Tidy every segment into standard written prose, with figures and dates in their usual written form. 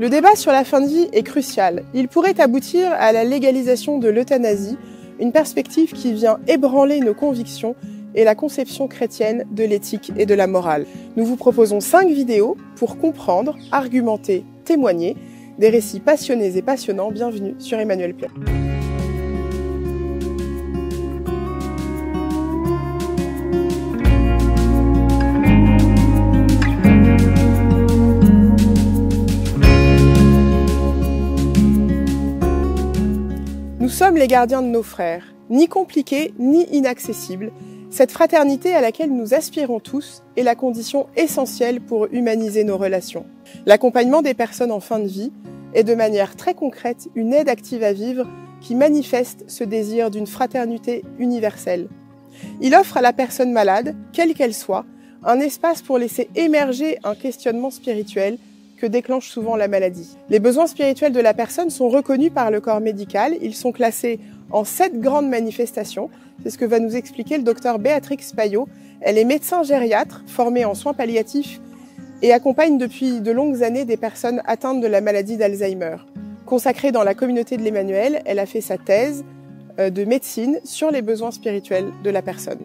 Le débat sur la fin de vie est crucial. Il pourrait aboutir à la légalisation de l'euthanasie, une perspective qui vient ébranler nos convictions et la conception chrétienne de l'éthique et de la morale. Nous vous proposons 5 vidéos pour comprendre, argumenter, témoigner, des récits passionnés et passionnants. Bienvenue sur Emmanuel Play. Nous sommes les gardiens de nos frères, ni compliqués, ni inaccessibles. Cette fraternité à laquelle nous aspirons tous est la condition essentielle pour humaniser nos relations. L'accompagnement des personnes en fin de vie est de manière très concrète une aide active à vivre qui manifeste ce désir d'une fraternité universelle. Il offre à la personne malade, quelle qu'elle soit, un espace pour laisser émerger un questionnement spirituel que déclenche souvent la maladie. Les besoins spirituels de la personne sont reconnus par le corps médical. Ils sont classés en 7 grandes manifestations. C'est ce que va nous expliquer le docteur Béatrix Payot. Elle est médecin gériatre, formée en soins palliatifs et accompagne depuis de longues années des personnes atteintes de la maladie d'Alzheimer. Consacrée dans la communauté de l'Emmanuel, elle a fait sa thèse de médecine sur les besoins spirituels de la personne.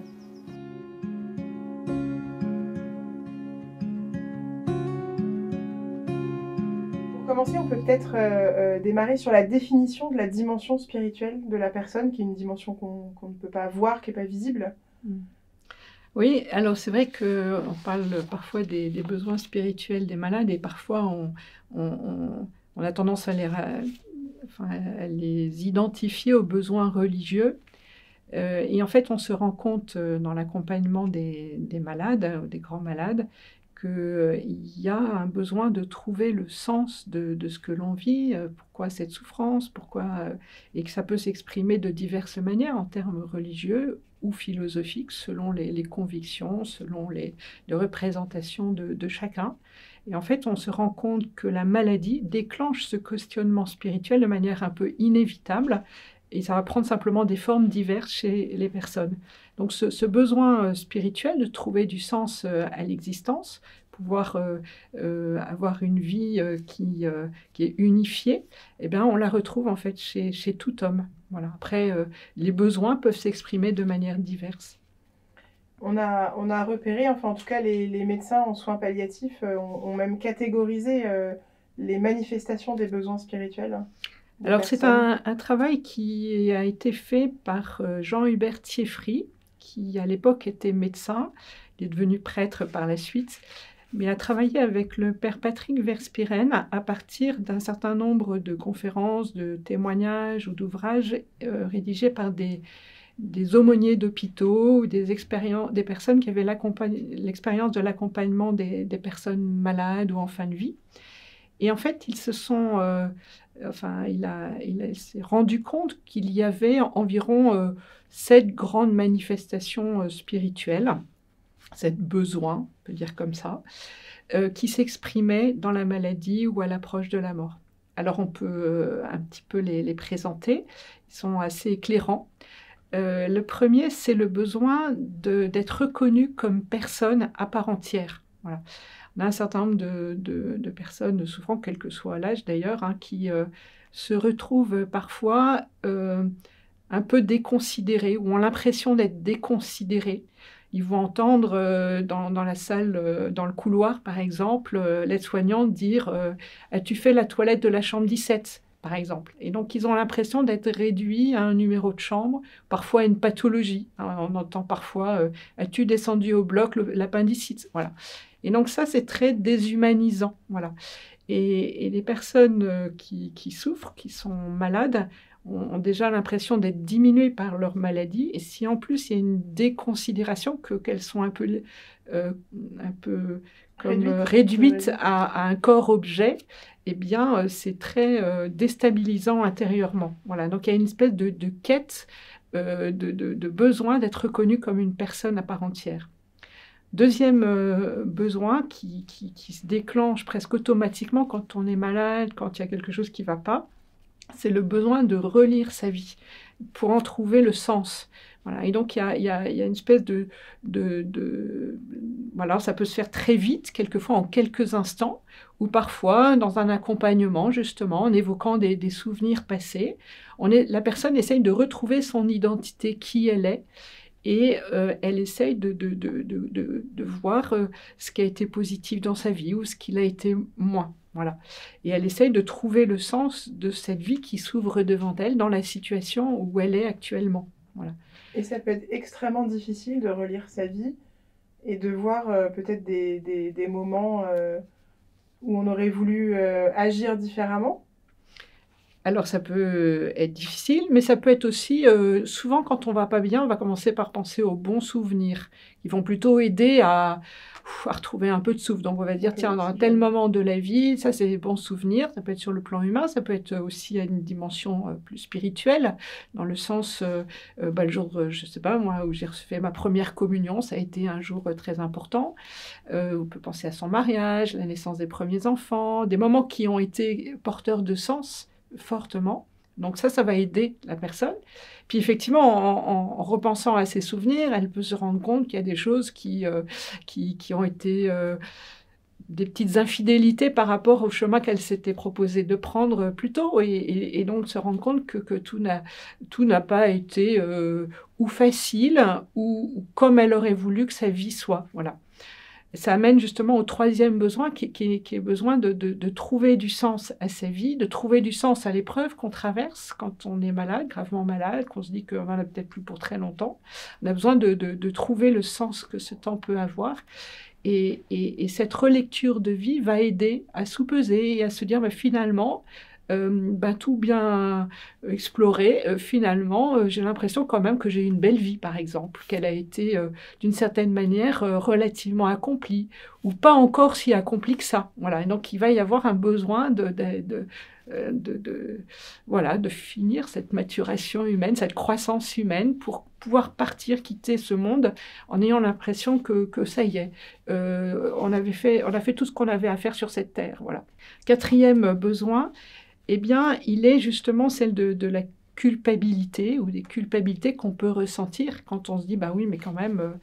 Pour commencer, on peut peut-être démarrer sur la définition de la dimension spirituelle de la personne, qui est une dimension qu'on ne peut pas voir, qui n'est pas visible. Oui, alors c'est vrai qu'on parle parfois des besoins spirituels des malades et parfois on a tendance à les identifier aux besoins religieux. Et en fait, on se rend compte dans l'accompagnement des malades, des grands malades, qu'il y a un besoin de trouver le sens de ce que l'on vit, pourquoi cette souffrance, et que ça peut s'exprimer de diverses manières en termes religieux ou philosophiques, selon les convictions, selon les représentations de chacun. Et en fait, on se rend compte que la maladie déclenche ce questionnement spirituel de manière un peu inévitable, et ça va prendre simplement des formes diverses chez les personnes. Donc ce besoin spirituel de trouver du sens à l'existence, pouvoir avoir une vie qui est unifiée, eh bien, on la retrouve en fait chez tout homme. Voilà. Après, les besoins peuvent s'exprimer de manière diverse. On a repéré, enfin en tout cas les médecins en soins palliatifs ont même catégorisé les manifestations des besoins spirituels. Alors c'est un travail qui a été fait par Jean-Hubert Thieffry, qui à l'époque était médecin, il est devenu prêtre par la suite, mais a travaillé avec le père Patrick Verspieren à partir d'un certain nombre de conférences, de témoignages ou d'ouvrages rédigés par des aumôniers d'hôpitaux ou des personnes qui avaient l'expérience de l'accompagnement des personnes malades ou en fin de vie. Et en fait, ils se sont... il s'est rendu compte qu'il y avait environ 7 grandes manifestations spirituelles, 7 besoins, on peut dire comme ça, qui s'exprimaient dans la maladie ou à l'approche de la mort. Alors on peut un petit peu les présenter, ils sont assez éclairants. Le premier, c'est le besoin d'être reconnu comme personne à part entière. Voilà. On a un certain nombre de personnes souffrant, quel que soit l'âge d'ailleurs, qui se retrouvent parfois un peu déconsidérées ou ont l'impression d'être déconsidérées. Ils vont entendre dans la salle, dans le couloir par exemple, l'aide-soignante dire « As-tu fait la toilette de la chambre 17 ?» par exemple. Et donc ils ont l'impression d'être réduits à un numéro de chambre, parfois à une pathologie. On entend parfois « As-tu descendu au bloc l'appendicite ?» Voilà. Et donc ça, c'est très déshumanisant. Voilà. Et les personnes qui souffrent, qui sont malades, ont déjà l'impression d'être diminuées par leur maladie. Et si en plus il y a une déconsidération, qu'elles sont un peu comme réduites à un corps-objet, eh bien c'est très déstabilisant intérieurement. Voilà. Donc il y a une espèce de quête, de besoin d'être reconnu comme une personne à part entière. Deuxième besoin qui se déclenche presque automatiquement quand on est malade, quand il y a quelque chose qui ne va pas, c'est le besoin de relire sa vie pour en trouver le sens, Voilà. Et donc, il y a une espèce voilà, ça peut se faire très vite, quelquefois en quelques instants, ou parfois dans un accompagnement, justement, en évoquant des souvenirs passés. La personne essaye de retrouver son identité, qui elle est, et elle essaye de voir ce qui a été positif dans sa vie ou ce qui l'a été moins. Voilà. Et elle essaye de trouver le sens de cette vie qui s'ouvre devant elle dans la situation où elle est actuellement. Voilà. Et ça peut être extrêmement difficile de relire sa vie et de voir peut-être des moments où on aurait voulu agir différemment. Alors ça peut être difficile, mais ça peut être aussi, souvent quand on va pas bien, on va commencer par penser aux bons souvenirs, qui vont plutôt aider à retrouver un peu de souffle. Donc on va dire, tiens, dans un tel moment de la vie, ça c'est des bons souvenirs, ça peut être sur le plan humain, ça peut être aussi à une dimension plus spirituelle, dans le sens, le jour, je sais pas moi, où j'ai fait ma première communion, ça a été un jour très important. On peut penser à son mariage, la naissance des premiers enfants, des moments qui ont été porteurs de sens, fortement. Donc ça va aider la personne. Puis effectivement, en repensant à ses souvenirs, elle peut se rendre compte qu'il y a des choses qui ont été des petites infidélités par rapport au chemin qu'elle s'était proposé de prendre plus tôt, et donc se rendre compte que tout n'a pas été ou facile ou comme elle aurait voulu que sa vie soit. Voilà. Ça amène justement au troisième besoin, qui est besoin de trouver du sens à sa vie, de trouver du sens à l'épreuve qu'on traverse quand on est malade, gravement malade, qu'on se dit qu'on n'en a peut-être plus pour très longtemps. On a besoin de trouver le sens que ce temps peut avoir. Et cette relecture de vie va aider à sous-peser et à se dire, finalement, tout bien exploré, finalement, j'ai l'impression quand même que j'ai eu une belle vie, par exemple, qu'elle a été d'une certaine manière relativement accomplie, ou pas encore si accomplie que ça. Voilà. Et donc il va y avoir un besoin de finir cette maturation humaine, cette croissance humaine, pour pouvoir partir, quitter ce monde en ayant l'impression que ça y est, on a fait tout ce qu'on avait à faire sur cette terre. Voilà. Quatrième besoin, eh bien, il est justement celle de la culpabilité, ou des culpabilités qu'on peut ressentir quand on se dit, oui, mais quand même,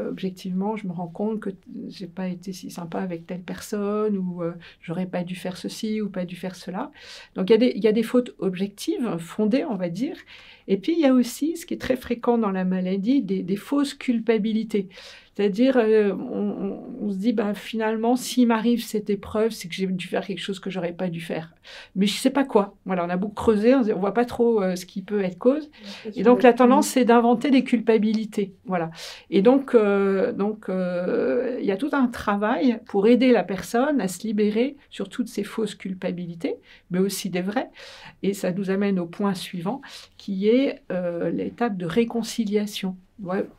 objectivement, je me rends compte que j'ai pas été si sympa avec telle personne, ou j'aurais pas dû faire ceci, ou pas dû faire cela. Donc, il y a des fautes objectives, fondées, on va dire. Et puis, il y a aussi, ce qui est très fréquent dans la maladie, des fausses culpabilités. C'est-à-dire, on se dit, finalement, s'il m'arrive cette épreuve, c'est que j'ai dû faire quelque chose que j'aurais pas dû faire. Mais je sais pas quoi. Voilà, on a beau creuser, on voit pas trop ce qui peut être cause. Et donc, la tendance, c'est d'inventer des culpabilités. Voilà. Et donc, il y a tout un travail pour aider la personne à se libérer sur toutes ces fausses culpabilités, mais aussi des vraies. Et ça nous amène au point suivant, qui est l'étape de réconciliation.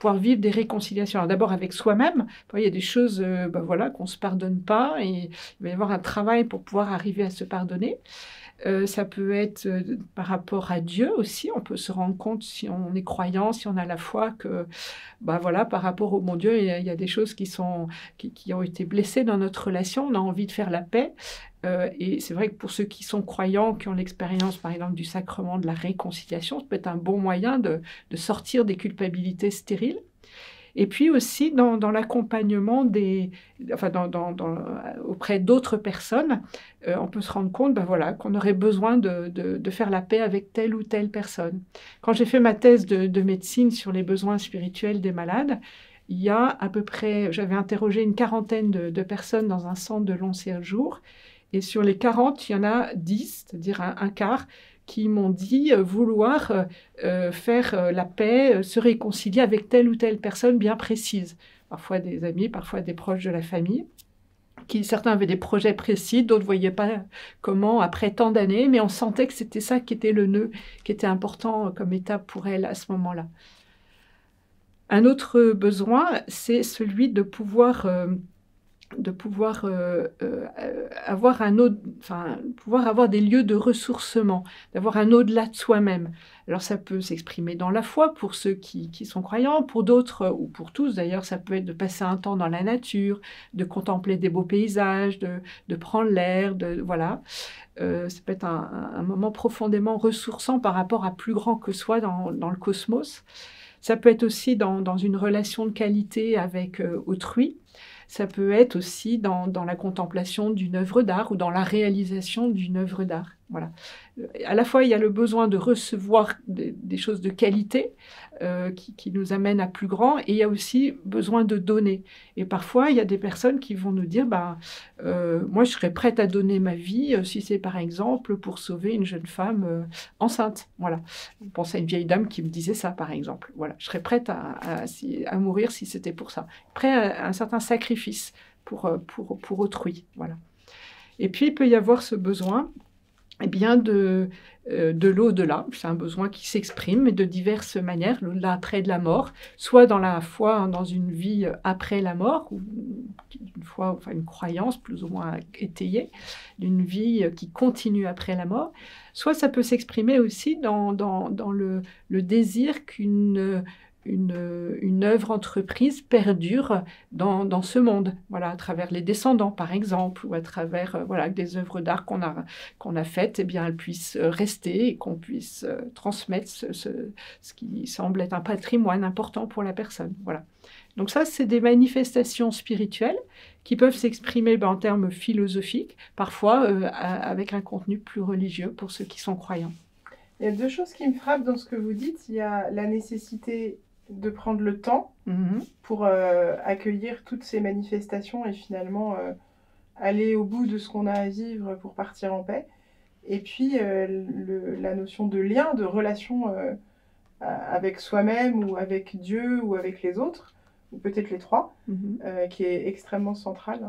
Pouvoir vivre des réconciliations. Alors d'abord avec soi-même, il y a des choses qu'on ne se pardonne pas, et il va y avoir un travail pour pouvoir arriver à se pardonner. Ça peut être par rapport à Dieu aussi. On peut se rendre compte, si on est croyant, si on a la foi, que par rapport au bon Dieu, il y a des choses qui ont été blessées dans notre relation. On a envie de faire la paix. Et c'est vrai que pour ceux qui sont croyants, qui ont l'expérience par exemple du sacrement de la réconciliation, ça peut être un bon moyen de sortir des culpabilités stériles. Et puis aussi dans l'accompagnement auprès d'autres personnes, on peut se rendre compte qu'on aurait besoin de faire la paix avec telle ou telle personne. Quand j'ai fait ma thèse de médecine sur les besoins spirituels des malades, il y a à peu près, j'avais interrogé une quarantaine de personnes dans un centre de long séjour, et sur les 40, il y en a 10, c'est-à-dire un quart, qui m'ont dit vouloir faire la paix, se réconcilier avec telle ou telle personne bien précise. Parfois des amis, parfois des proches de la famille. Certains avaient des projets précis, d'autres ne voyaient pas comment après tant d'années, mais on sentait que c'était ça qui était le nœud, qui était important comme étape pour elle à ce moment-là. Un autre besoin, c'est celui de pouvoir avoir des lieux de ressourcement, d'avoir un au-delà de soi-même. Alors ça peut s'exprimer dans la foi pour ceux qui sont croyants, pour d'autres, ou pour tous d'ailleurs, ça peut être de passer un temps dans la nature, de contempler des beaux paysages, de prendre l'air, voilà. Ça peut être un moment profondément ressourçant par rapport à plus grand que soi dans le cosmos. Ça peut être aussi dans une relation de qualité avec autrui. Ça peut être aussi dans la contemplation d'une œuvre d'art ou dans la réalisation d'une œuvre d'art. Voilà. À la fois, il y a le besoin de recevoir des choses de qualité qui nous amènent à plus grand, et il y a aussi besoin de donner. Et parfois, il y a des personnes qui vont nous dire moi, je serais prête à donner ma vie si c'est par exemple pour sauver une jeune femme enceinte. Voilà. Je pense à une vieille dame qui me disait ça, par exemple. Voilà. Je serais prête à mourir si c'était pour ça. Prêt à un certain sacrifice pour autrui. Voilà. Et puis, il peut y avoir ce besoin de l'au-delà. C'est un besoin qui s'exprime de diverses manières, l'au-delà après de la mort, soit dans la foi, dans une vie après la mort, ou une croyance plus ou moins étayée, d'une vie qui continue après la mort, soit ça peut s'exprimer aussi dans le désir qu'une œuvre entreprise perdure dans ce monde, voilà, à travers les descendants, par exemple, ou à travers des œuvres d'art qu'on a faites, elles puissent rester et qu'on puisse transmettre ce qui semble être un patrimoine important pour la personne. Voilà. Donc ça, c'est des manifestations spirituelles qui peuvent s'exprimer en termes philosophiques, parfois avec un contenu plus religieux pour ceux qui sont croyants. Il y a deux choses qui me frappent dans ce que vous dites. Il y a la nécessité de prendre le temps pour accueillir toutes ces manifestations et finalement aller au bout de ce qu'on a à vivre pour partir en paix. Et puis la notion de lien, de relation avec soi-même ou avec Dieu ou avec les autres, ou peut-être les trois, qui est extrêmement centrale.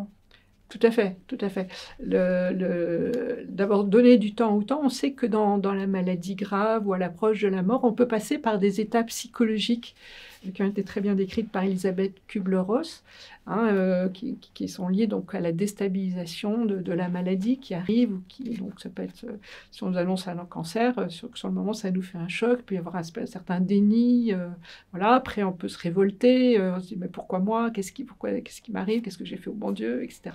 Tout à fait, tout à fait. D'abord, donner du temps au temps. On sait que dans la maladie grave ou à l'approche de la mort, on peut passer par des étapes psychologiques qui ont été très bien décrites par Elisabeth Kübler-Ross, qui sont liées donc à la déstabilisation de la maladie qui arrive, donc ça peut être, si on nous annonce un cancer, sur le moment ça nous fait un choc, puis il peut y avoir un certain déni, après on peut se révolter, on se dit mais pourquoi moi, qu'est-ce qui m'arrive, qu'est-ce que j'ai fait au bon Dieu, etc.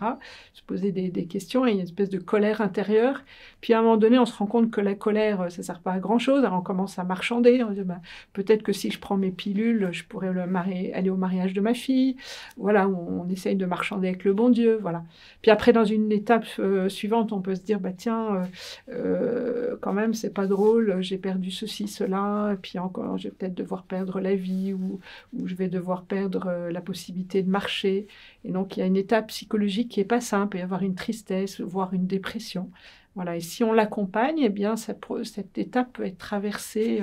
Se poser des questions, et il y a une espèce de colère intérieure, puis à un moment donné on se rend compte que la colère ça sert pas à grand chose, alors on commence à marchander, on se dit peut-être que si je prends mes pilules, je pourrais aller au mariage de ma fille, voilà, on essaye de marchander avec le bon Dieu, voilà. Puis après, dans une étape suivante, on peut se dire, quand même, c'est pas drôle, j'ai perdu ceci, cela, et puis encore, je vais peut-être devoir perdre la vie, ou je vais devoir perdre la possibilité de marcher. Et donc, il y a une étape psychologique qui est pas simple, il peut y avoir une tristesse, voire une dépression. Voilà, et si on l'accompagne, cette étape peut être traversée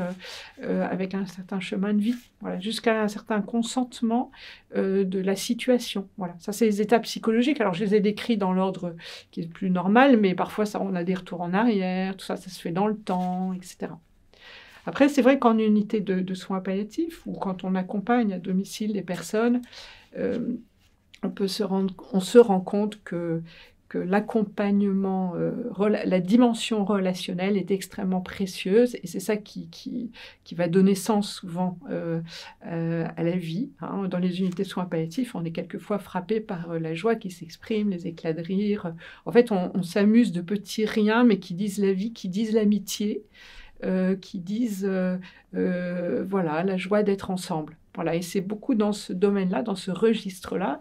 avec un certain chemin de vie, voilà, jusqu'à un certain consentement de la situation. Voilà, ça c'est les étapes psychologiques. Alors je les ai décrites dans l'ordre qui est plus normal, mais parfois on a des retours en arrière, tout ça se fait dans le temps, etc. Après, c'est vrai qu'en unité de soins palliatifs, ou quand on accompagne à domicile des personnes, on se rend compte que l'accompagnement, la dimension relationnelle est extrêmement précieuse, et c'est ça qui va donner sens souvent à la vie. Dans les unités de soins palliatifs, on est quelquefois frappé par la joie qui s'exprime, les éclats de rire. En fait, on s'amuse de petits riens, mais qui disent la vie, qui disent l'amitié, qui disent la joie d'être ensemble. Voilà, et c'est beaucoup dans ce domaine-là, dans ce registre-là,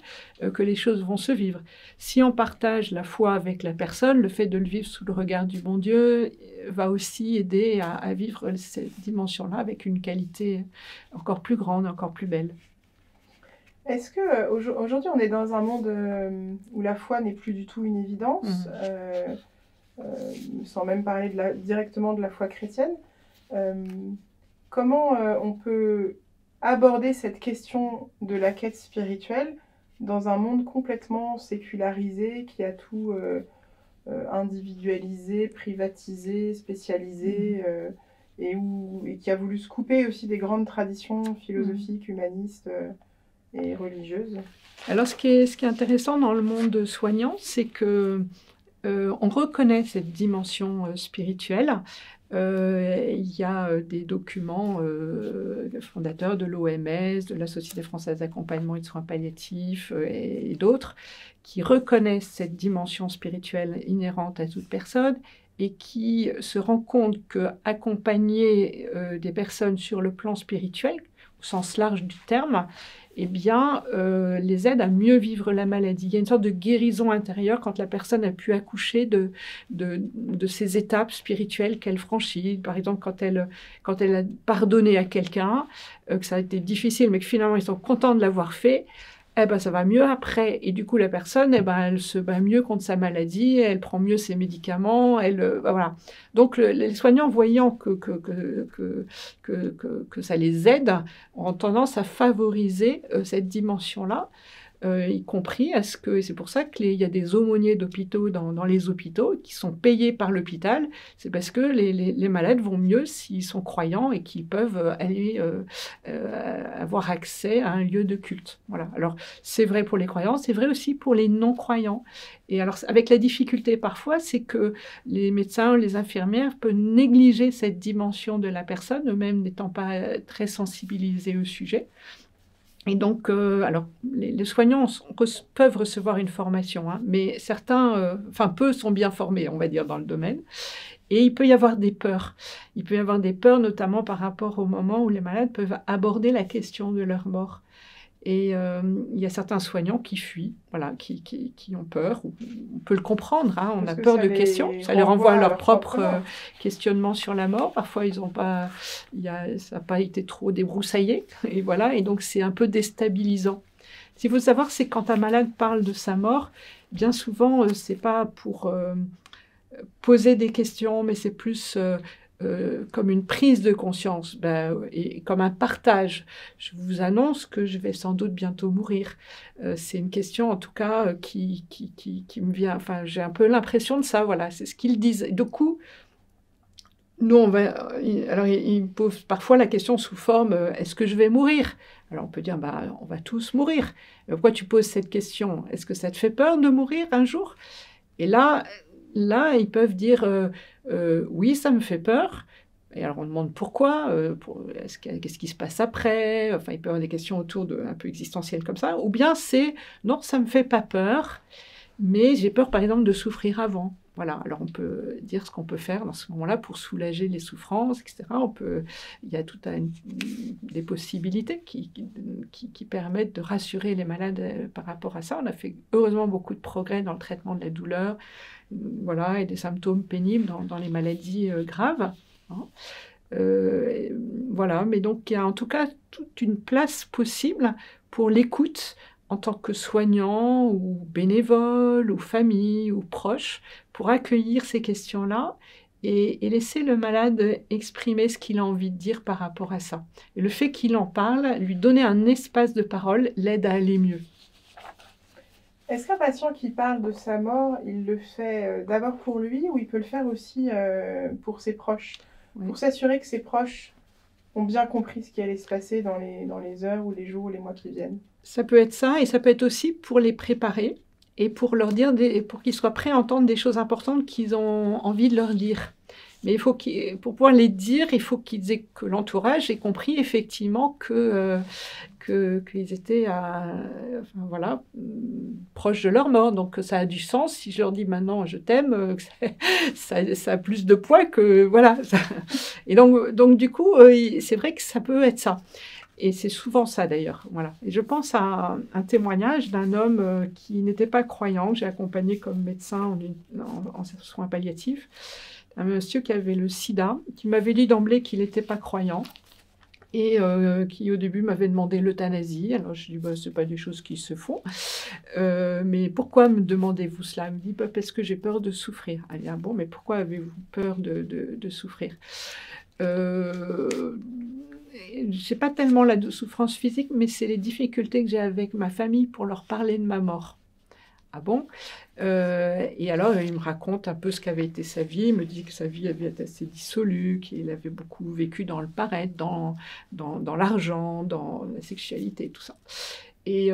que les choses vont se vivre. Si on partage la foi avec la personne, le fait de le vivre sous le regard du bon Dieu va aussi aider à vivre cette dimension-là avec une qualité encore plus grande, encore plus belle. Est-ce que aujourd'hui on est dans un monde où la foi n'est plus du tout une évidence, sans même parler directement de la foi chrétienne, comment on peut aborder cette question de la quête spirituelle dans un monde complètement sécularisé, qui a tout individualisé, privatisé, spécialisé, et qui a voulu se couper aussi des grandes traditions philosophiques, humanistes et religieuses? Alors ce qui est intéressant dans le monde soignant, c'est que on reconnaît cette dimension spirituelle. Il y a des documents fondateurs de l'OMS, de la Société française d'accompagnement et de soins palliatifs et d'autres qui reconnaissent cette dimension spirituelle inhérente à toute personne et qui se rendent compte qu'accompagner des personnes sur le plan spirituel, au sens large du terme, eh bien, les aide à mieux vivre la maladie. Il y a une sorte de guérison intérieure quand la personne a pu accoucher de ces étapes spirituelles qu'elle franchit. Par exemple, quand elle a pardonné à quelqu'un, que ça a été difficile, mais que finalement, ils sont contents de l'avoir fait, eh ben, ça va mieux après. Et du coup, la personne, eh ben, elle se bat mieux contre sa maladie, elle prend mieux ses médicaments, voilà. Donc, les soignants, voyant que ça les aide, ont tendance à favoriser cette dimension-là, y compris à ce que, et c'est pour ça qu'il y a des aumôniers d'hôpitaux dans les hôpitaux qui sont payés par l'hôpital, c'est parce que les malades vont mieux s'ils sont croyants et qu'ils peuvent aller avoir accès à un lieu de culte. Voilà. Alors, c'est vrai pour les croyants, c'est vrai aussi pour les non-croyants. Et alors, avec la difficulté parfois, c'est que les médecins, les infirmières peuvent négliger cette dimension de la personne, eux-mêmes n'étant pas très sensibilisés au sujet. Et donc, alors, les soignants peuvent recevoir une formation, hein, mais certains, peu sont bien formés, on va dire, dans le domaine. Et il peut y avoir des peurs. Il peut y avoir des peurs, notamment par rapport au moment où les malades peuvent aborder la question de leur mort. Et il y a certains soignants qui fuient, voilà, qui ont peur. On peut le comprendre, hein, on a peur de questions. Ça les renvoie à leur propre questionnement sur la mort. Parfois, ça n'a pas été trop débroussaillé. Et voilà, et donc c'est un peu déstabilisant. Ce qu'il faut savoir, c'est que quand un malade parle de sa mort, bien souvent, c'est pas pour poser des questions, mais c'est plus comme une prise de conscience et comme un partage. Je vous annonce que je vais sans doute bientôt mourir. C'est une question, en tout cas, qui me vient. Enfin, j'ai un peu l'impression de ça, voilà, c'est ce qu'ils disent. Du coup, nous, alors, ils posent parfois la question sous forme est-ce que je vais mourir? Alors, on peut dire on va tous mourir. Mais pourquoi tu poses cette question? Est-ce que ça te fait peur de mourir un jour? Et là, ils peuvent dire oui, ça me fait peur. Et alors on demande pourquoi, qu'est-ce qui se passe après? Enfin, il peut y avoir des questions autour un peu existentielles comme ça. Ou bien c'est non, ça me fait pas peur, mais j'ai peur par exemple de souffrir avant. Voilà, alors on peut dire ce qu'on peut faire dans ce moment-là pour soulager les souffrances, etc. Il y a des possibilités qui permettent de rassurer les malades par rapport à ça. On a fait heureusement beaucoup de progrès dans le traitement de la douleur, voilà, et des symptômes pénibles dans les maladies graves. Hein. Voilà, mais donc il y a en tout cas toute une place possible pour l'écoute en tant que soignant ou bénévole ou famille ou proche pour accueillir ces questions-là et laisser le malade exprimer ce qu'il a envie de dire par rapport à ça. Et le fait qu'il en parle, lui donner un espace de parole, l'aide à aller mieux. Est-ce qu'un patient qui parle de sa mort, il le fait d'abord pour lui ou il peut le faire aussi pour ses proches, oui, pour s'assurer que ses proches ont bien compris ce qui allait se passer dans les heures ou les jours ou les mois qui viennent? Ça peut être ça, et ça peut être aussi pour les préparer et pour leur dire, pour qu'ils soient prêts à entendre des choses importantes qu'ils ont envie de leur dire. Mais pour pouvoir les dire, il faut que l'entourage ait compris effectivement qu'ils étaient proches de leur mort. Donc ça a du sens. Si je leur dis maintenant je t'aime, ça a plus de poids que voilà. Et donc du coup, c'est vrai que ça peut être ça. Et c'est souvent ça d'ailleurs. Voilà. Et je pense à un témoignage d'un homme qui n'était pas croyant, que j'ai accompagné comme médecin en soins palliatifs. Un monsieur qui avait le sida, qui m'avait dit d'emblée qu'il n'était pas croyant et qui au début m'avait demandé l'euthanasie. Alors je lui dis c'est pas des choses qui se font, mais pourquoi me demandez-vous cela? Il me dit parce que j'ai peur de souffrir. Elle dit bon, mais pourquoi avez-vous peur de souffrir? C'est pas tellement la souffrance physique, mais c'est les difficultés que j'ai avec ma famille pour leur parler de ma mort. Ah bon? Et alors, il me raconte un peu ce qu'avait été sa vie. Il me dit que sa vie avait été assez dissolue, qu'il avait beaucoup vécu dans le paraître, dans l'argent, dans la sexualité, tout ça. Et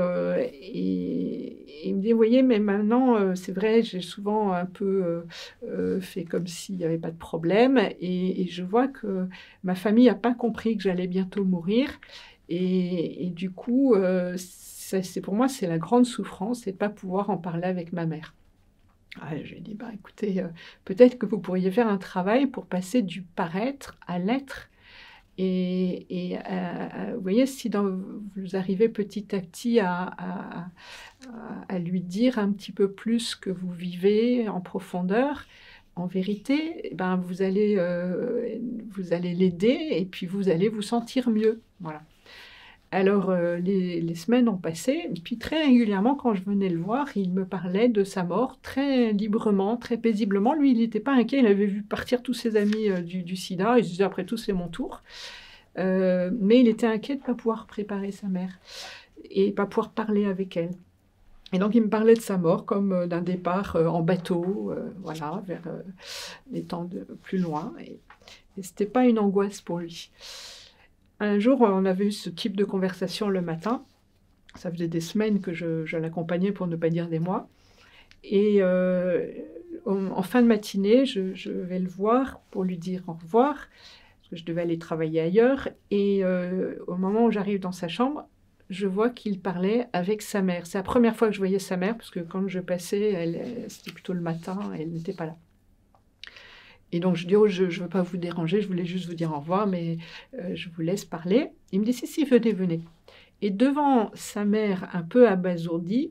il me dit, vous voyez, mais maintenant, c'est vrai, j'ai souvent un peu fait comme s'il n'y avait pas de problème. Et je vois que ma famille n'a pas compris que j'allais bientôt mourir. Et du coup, pour moi, c'est la grande souffrance, c'est de ne pas pouvoir en parler avec ma mère. Ah, je lui ai dit, bah, écoutez, peut-être que vous pourriez faire un travail pour passer du paraître à l'être. Vous voyez, si vous arrivez petit à petit à lui dire un petit peu plus ce que vous vivez en profondeur, en vérité, eh ben, vous allez l'aider et puis vous allez vous sentir mieux. Voilà. Alors, les semaines ont passé, et puis très régulièrement, quand je venais le voir, il me parlait de sa mort très librement, très paisiblement. Lui, il n'était pas inquiet, il avait vu partir tous ses amis du sida, il se disait, après tout, c'est mon tour. Mais il était inquiet de ne pas pouvoir préparer sa mère et pas pouvoir parler avec elle. Et donc, il me parlait de sa mort comme d'un départ en bateau, voilà, vers des temps plus loin. Et ce n'était pas une angoisse pour lui. Un jour, on avait eu ce type de conversation le matin. Ça faisait des semaines que je l'accompagnais, pour ne pas dire des mois. Et en fin de matinée, je vais le voir pour lui dire au revoir, parce que je devais aller travailler ailleurs. Et au moment où j'arrive dans sa chambre, je vois qu'il parlait avec sa mère. C'est la première fois que je voyais sa mère, parce que quand je passais, c'était plutôt le matin, elle n'était pas là. Et donc, je dis, oh, je ne veux pas vous déranger, je voulais juste vous dire au revoir, mais je vous laisse parler. Il me dit, si, venez, venez. Et devant sa mère un peu abasourdie,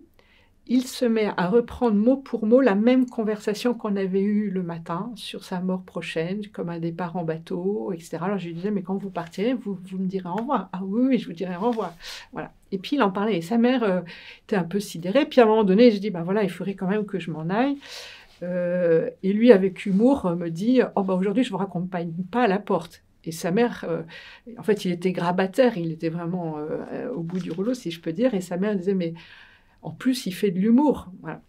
il se met à reprendre mot pour mot la même conversation qu'on avait eue le matin sur sa mort prochaine, comme un départ en bateau, etc. Alors, je lui disais, mais quand vous partirez, vous me direz au revoir. Ah oui, je vous dirai au revoir. Voilà. Et puis, il en parlait. Et sa mère était un peu sidérée. Puis, à un moment donné, je dis, ben voilà, il faudrait quand même que je m'en aille. Et lui, avec humour, me dit « Oh, bah, aujourd'hui, je ne vous raccompagne pas à la porte ». Et sa mère, en fait, il était grabataire, il était vraiment au bout du rouleau, si je peux dire. Et sa mère disait « Mais en plus, il fait de l'humour. » Voilà.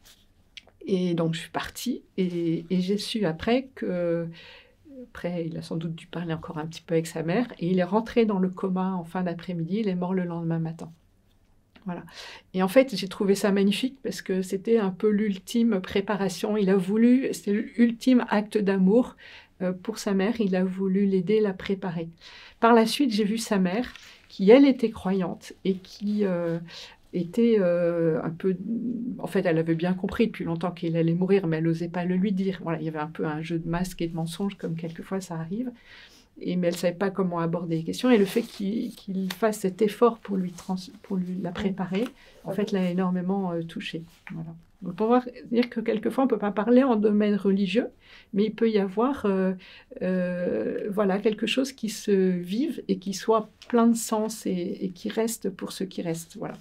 Et donc, je suis partie et j'ai su après que... Après, il a sans doute dû parler encore un petit peu avec sa mère. Et il est rentré dans le coma en fin d'après-midi. Il est mort le lendemain matin. Voilà. Et en fait, j'ai trouvé ça magnifique parce que c'était un peu l'ultime préparation. Il a voulu, c'était l'ultime acte d'amour pour sa mère. Il a voulu l'aider, la préparer. Par la suite, j'ai vu sa mère qui, elle, était croyante et qui était un peu... En fait, elle avait bien compris depuis longtemps qu'il allait mourir, mais elle n'osait pas le lui dire. Voilà, il y avait un peu un jeu de masque et de mensonge, comme quelquefois ça arrive. Mais elle ne savait pas comment aborder les questions. Et le fait qu'il fasse cet effort pour lui la préparer, en fait, l'a énormément touchée. Voilà. Donc, pour dire que quelquefois, on ne peut pas parler en domaine religieux, mais il peut y avoir voilà, quelque chose qui se vive et qui soit plein de sens et qui reste pour ceux qui restent. Voilà.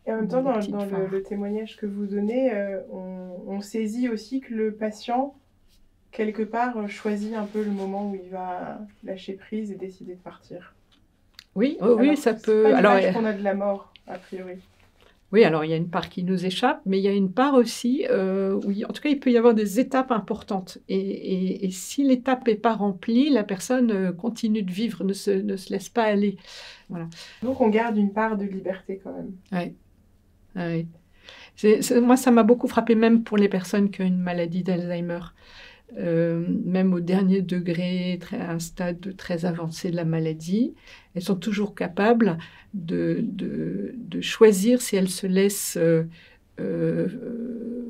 Et en même temps, dans le témoignage que vous donnez, on saisit aussi que le patient... quelque part, choisit un peu le moment où il va lâcher prise et décider de partir. Oui, oui, ça peut... C'est pas l'image qu'on a de la mort, a priori. Oui, alors il y a une part qui nous échappe, mais il y a une part aussi où, en tout cas, il peut y avoir des étapes importantes. Et si l'étape n'est pas remplie, la personne continue de vivre, ne se laisse pas aller. Voilà. Donc, on garde une part de liberté quand même. Oui. Moi, ça m'a beaucoup frappé, même pour les personnes qui ont une maladie d'Alzheimer. Même au dernier degré, à un stade très avancé de la maladie, elles sont toujours capables de choisir si elles se laissent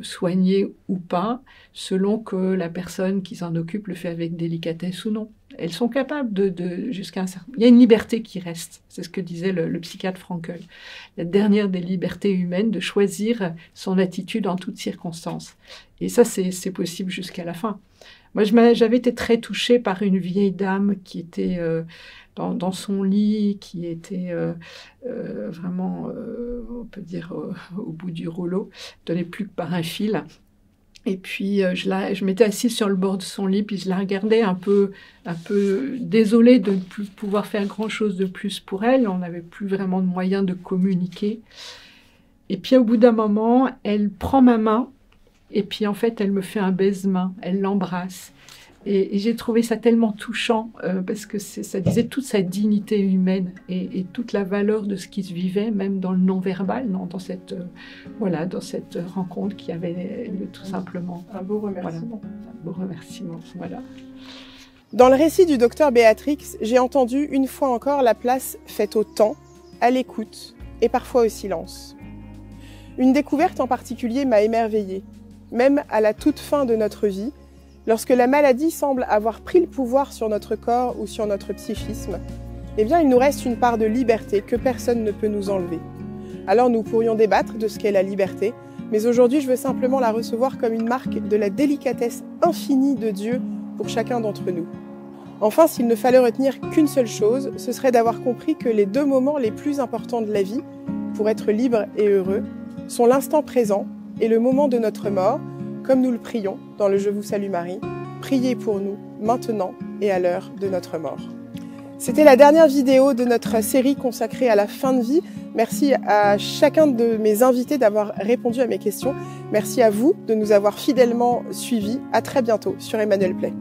soigner ou pas, selon que la personne qui s'en occupe le fait avec délicatesse ou non. Elles sont capables jusqu'à un certain... Il y a une liberté qui reste, c'est ce que disait le psychiatre Frankl. La dernière des libertés humaines, de choisir son attitude en toutes circonstances. Et ça, c'est possible jusqu'à la fin. Moi, j'avais été très touchée par une vieille dame qui était dans son lit, qui était vraiment, on peut dire, au bout du rouleau, ne tenait plus que par un fil. Et puis, je m'étais assise sur le bord de son lit, puis je la regardais un peu désolée de ne plus pouvoir faire grand-chose de plus pour elle. On n'avait plus vraiment de moyens de communiquer. Et puis, au bout d'un moment, elle prend ma main, et puis, en fait, elle me fait un baise-main. Elle l'embrasse. Et j'ai trouvé ça tellement touchant parce que ça disait toute sa dignité humaine et toute la valeur de ce qui se vivait, même dans le non-verbal, dans cette rencontre qui avait lieu tout simplement. Un beau remerciement. Voilà, un beau remerciement, voilà. Dans le récit du docteur Béatrix, j'ai entendu une fois encore la place faite au temps, à l'écoute et parfois au silence. Une découverte en particulier m'a émerveillée, même à la toute fin de notre vie. Lorsque la maladie semble avoir pris le pouvoir sur notre corps ou sur notre psychisme, eh bien il nous reste une part de liberté que personne ne peut nous enlever. Alors nous pourrions débattre de ce qu'est la liberté, mais aujourd'hui je veux simplement la recevoir comme une marque de la délicatesse infinie de Dieu pour chacun d'entre nous. Enfin, s'il ne fallait retenir qu'une seule chose, ce serait d'avoir compris que les 2 moments les plus importants de la vie, pour être libre et heureux, sont l'instant présent et le moment de notre mort, comme nous le prions dans le Je vous salue Marie, priez pour nous maintenant et à l'heure de notre mort. C'était la dernière vidéo de notre série consacrée à la fin de vie. Merci à chacun de mes invités d'avoir répondu à mes questions. Merci à vous de nous avoir fidèlement suivis. À très bientôt sur Emmanuel Play.